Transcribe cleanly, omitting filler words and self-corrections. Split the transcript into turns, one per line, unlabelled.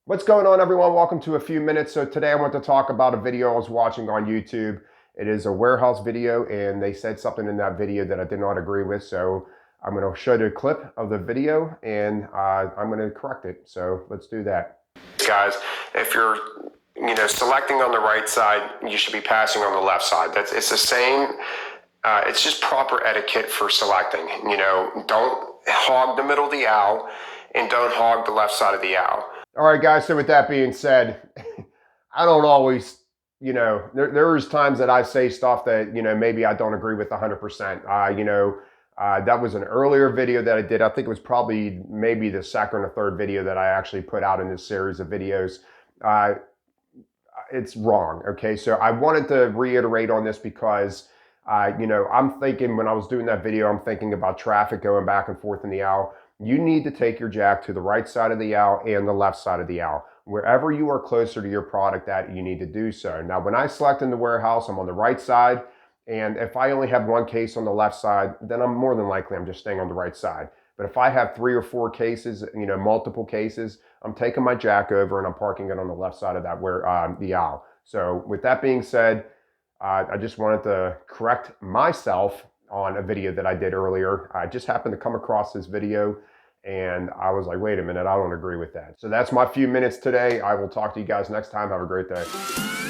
What's going on, everyone? Welcome to A Few Minutes. So today I want to talk about a video I was watching on YouTube. It is a warehouse video, and they said something in that video that I did not agree with. So I'm going to show you a clip of the video, and I'm going to correct it. So let's do that. Guys, if you're selecting on the right side, you should be passing on the left side. It's the same. It's just proper etiquette for selecting. Don't hog the middle of the aisle, and don't hog the left side of the aisle. All right, guys, so with that being said, I don't always, there's times that I say stuff that, maybe I don't agree with 100%. That was an earlier video that I did. I think it was probably maybe the second or third video that I actually put out in this series of videos. It's wrong, okay? So I wanted to reiterate on this because, I'm thinking when I was doing that video, I'm thinking about traffic going back and forth in the aisle. You need to take your jack to the right side of the aisle and the left side of the aisle. Wherever you are closer to your product at, you need to do so. Now, when I select in the warehouse, I'm on the right side. And if I only have one case on the left side, then I'm more than likely I'm just staying on the right side. But if I have 3 or 4 cases, multiple cases, I'm taking my jack over and I'm parking it on the left side of that the aisle. So with that being said, I just wanted to correct myself on a video that I did earlier. I just happened to come across this video and I was like, wait a minute, I don't agree with that. So that's my few minutes today. I will talk to you guys next time. Have a great day.